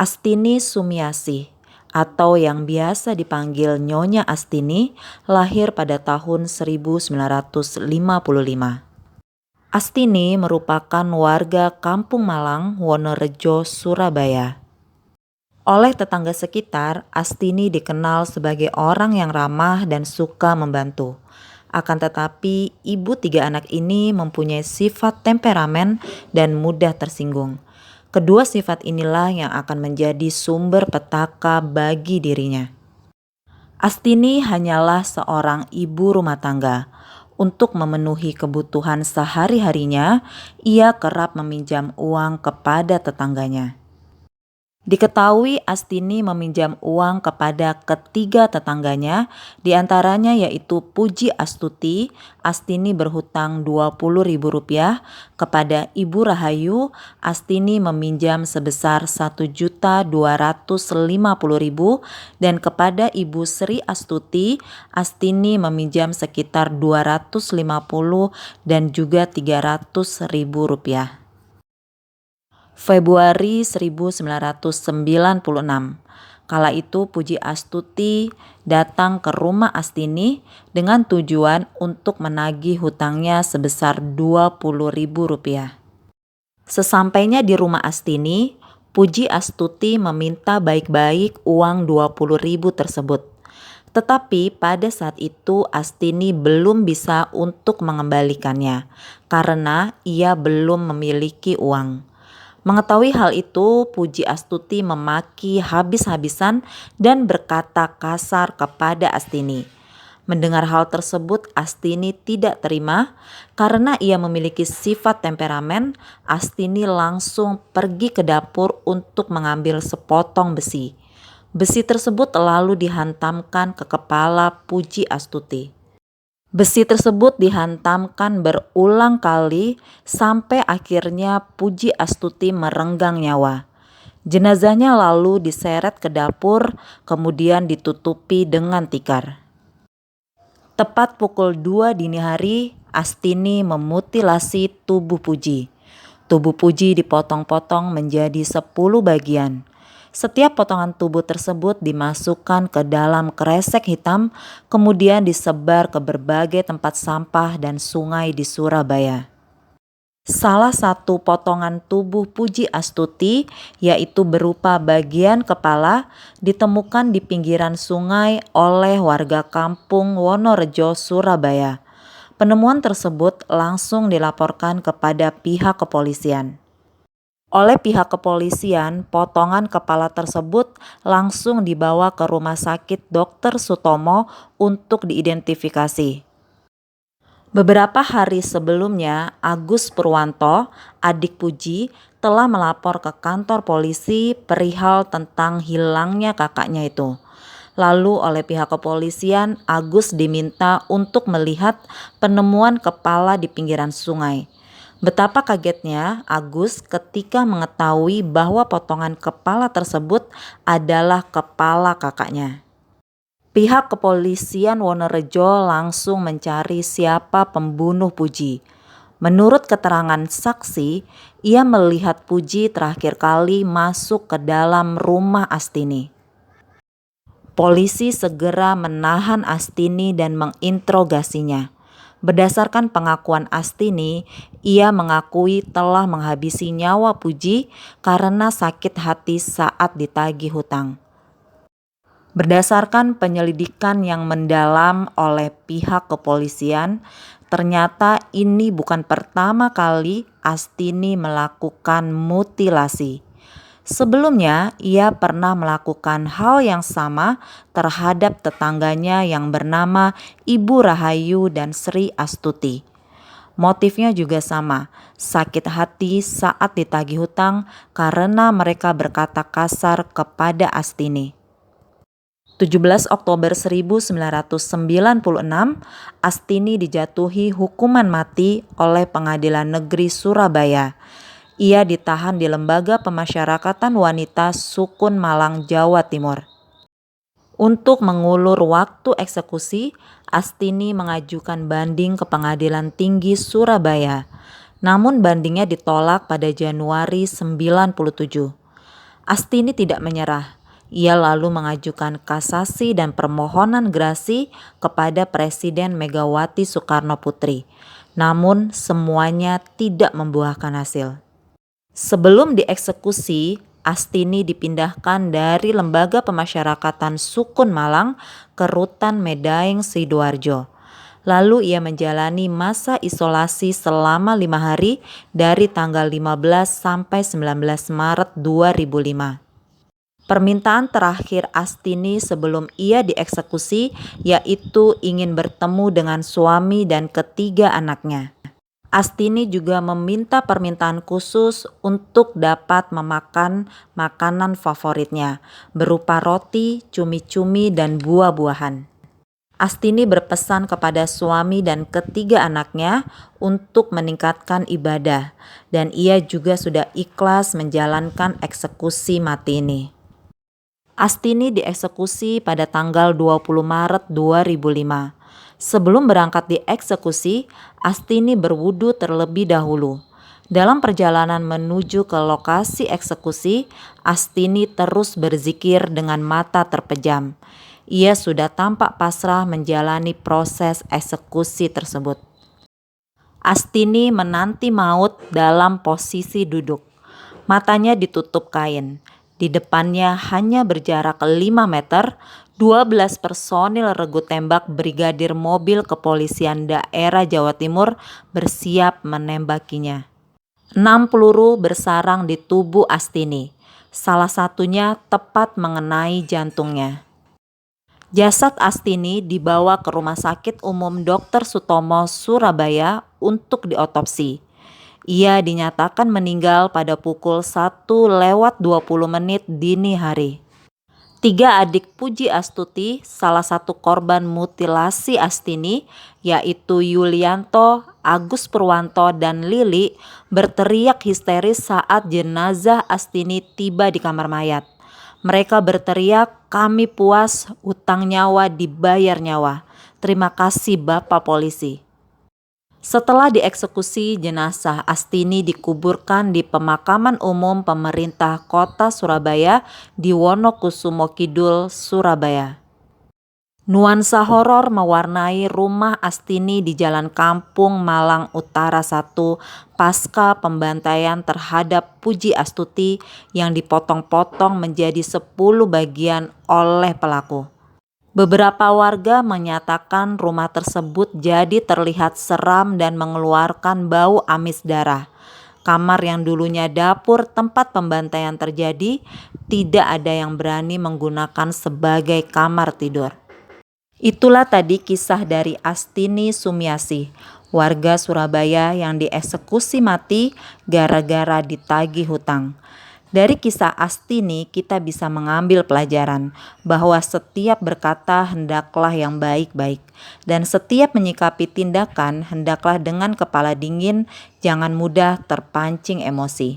Astini Sumiasih atau yang biasa dipanggil Nyonya Astini lahir pada tahun 1955. Astini merupakan warga Kampung Malang, Wonorejo, Surabaya. Oleh tetangga sekitar, Astini dikenal sebagai orang yang ramah dan suka membantu. Akan tetapi, ibu tiga anak ini mempunyai sifat temperamen dan mudah tersinggung. Kedua sifat inilah yang akan menjadi sumber petaka bagi dirinya. Astini hanyalah seorang ibu rumah tangga. Untuk memenuhi kebutuhan sehari-harinya, ia kerap meminjam uang kepada tetangganya. Diketahui Astini meminjam uang kepada ketiga tetangganya, diantaranya yaitu Puji Astuti. Astini berhutang Rp20.000, kepada Ibu Rahayu. Astini meminjam sebesar Rp1.250.000 dan kepada Ibu Sri Astuti, Astini meminjam sekitar Rp250 dan juga Rp300.000. Februari 1996. Kala itu Puji Astuti datang ke rumah Astini dengan tujuan untuk menagih hutangnya sebesar Rp20.000. Sesampainya di rumah Astini, Puji Astuti meminta baik-baik uang Rp20.000 tersebut. Tetapi pada saat itu Astini belum bisa untuk mengembalikannya karena ia belum memiliki uang. Mengetahui hal itu, Puji Astuti memaki habis-habisan dan berkata kasar kepada Astini. Mendengar hal tersebut, Astini tidak terima. Karena ia memiliki sifat temperamen, Astini langsung pergi ke dapur untuk mengambil sepotong besi. Besi tersebut lalu dihantamkan ke kepala Puji Astuti. Besi tersebut dihantamkan berulang kali sampai akhirnya Puji Astuti merenggang nyawa. Jenazahnya lalu diseret ke dapur, kemudian ditutupi dengan tikar. Tepat pukul 2 dini hari, Astini memutilasi tubuh Puji. Tubuh Puji dipotong-potong menjadi 10 bagian. Setiap potongan tubuh tersebut dimasukkan ke dalam kresek hitam, kemudian disebar ke berbagai tempat sampah dan sungai di Surabaya. Salah satu potongan tubuh Puji Astuti, yaitu berupa bagian kepala, ditemukan di pinggiran sungai oleh warga kampung Wonorejo, Surabaya. Penemuan tersebut langsung dilaporkan kepada pihak kepolisian. Oleh pihak kepolisian, potongan kepala tersebut langsung dibawa ke Rumah Sakit Dr. Sutomo untuk diidentifikasi. Beberapa hari sebelumnya, Agus Purwanto, adik Puji, telah melapor ke kantor polisi perihal tentang hilangnya kakaknya itu. Lalu oleh pihak kepolisian, Agus diminta untuk melihat penemuan kepala di pinggiran sungai. Betapa kagetnya Agus ketika mengetahui bahwa potongan kepala tersebut adalah kepala kakaknya. Pihak kepolisian Wonorejo langsung mencari siapa pembunuh Puji. Menurut keterangan saksi, ia melihat Puji terakhir kali masuk ke dalam rumah Astini. Polisi segera menahan Astini dan menginterogasinya. Berdasarkan pengakuan Astini, ia mengakui telah menghabisi nyawa Puji karena sakit hati saat ditagih hutang. Berdasarkan penyelidikan yang mendalam oleh pihak kepolisian, ternyata ini bukan pertama kali Astini melakukan mutilasi. Sebelumnya, ia pernah melakukan hal yang sama terhadap tetangganya yang bernama Ibu Rahayu dan Sri Astuti. Motifnya juga sama, sakit hati saat ditagih hutang karena mereka berkata kasar kepada Astini. 17 Oktober 1996, Astini dijatuhi hukuman mati oleh Pengadilan Negeri Surabaya. Ia ditahan di Lembaga Pemasyarakatan Wanita Sukun Malang, Jawa Timur. Untuk mengulur waktu eksekusi, Astini mengajukan banding ke Pengadilan Tinggi Surabaya. Namun bandingnya ditolak pada Januari 97. Astini tidak menyerah. Ia lalu mengajukan kasasi dan permohonan gerasi kepada Presiden Megawati Soekarno Putri. Namun semuanya tidak membuahkan hasil. Sebelum dieksekusi, Astini dipindahkan dari Lembaga Pemasyarakatan Sukun Malang ke Rutan Medaeng Sidoarjo. Lalu ia menjalani masa isolasi selama 5 hari dari tanggal 15 sampai 19 Maret 2005. Permintaan terakhir Astini sebelum ia dieksekusi yaitu ingin bertemu dengan suami dan ketiga anaknya. Astini juga meminta permintaan khusus untuk dapat memakan makanan favoritnya berupa roti, cumi-cumi, dan buah-buahan. Astini berpesan kepada suami dan ketiga anaknya untuk meningkatkan ibadah dan ia juga sudah ikhlas menjalankan eksekusi mati ini. Astini dieksekusi pada tanggal 20 Maret 2005. Sebelum berangkat dieksekusi, Astini berwudu terlebih dahulu. Dalam perjalanan menuju ke lokasi eksekusi, Astini terus berzikir dengan mata terpejam. Ia sudah tampak pasrah menjalani proses eksekusi tersebut. Astini menanti maut dalam posisi duduk. Matanya ditutup kain. Di depannya hanya berjarak 5 meter, 12 personil regu tembak Brigadir Mobil Kepolisian Daerah Jawa Timur bersiap menembakinya. 6 peluru bersarang di tubuh Astini, salah satunya tepat mengenai jantungnya. Jasad Astini dibawa ke Rumah Sakit Umum Dr. Sutomo, Surabaya untuk diotopsi. Ia dinyatakan meninggal pada pukul 1:20 dini hari. 3 adik Puji Astuti, salah satu korban mutilasi Astini, yaitu Yulianto, Agus Purwanto, dan Lili, berteriak histeris saat jenazah Astini tiba di kamar mayat. Mereka berteriak, "Kami puas, utang nyawa dibayar nyawa. Terima kasih Bapak Polisi." Setelah dieksekusi, jenazah Astini dikuburkan di Pemakaman Umum Pemerintah Kota Surabaya di Wonokusumo Kidul, Surabaya. Nuansa horor mewarnai rumah Astini di Jalan Kampung Malang Utara 1 pasca pembantaian terhadap Puji Astuti yang dipotong-potong menjadi 10 bagian oleh pelaku. Beberapa warga menyatakan rumah tersebut jadi terlihat seram dan mengeluarkan bau amis darah. Kamar yang dulunya dapur tempat pembantaian terjadi, tidak ada yang berani menggunakan sebagai kamar tidur. Itulah tadi kisah dari Astini Sumiasih, warga Surabaya yang dieksekusi mati gara-gara ditagih hutang. Dari kisah Astini kita bisa mengambil pelajaran bahwa setiap berkata hendaklah yang baik-baik dan setiap menyikapi tindakan hendaklah dengan kepala dingin, jangan mudah terpancing emosi.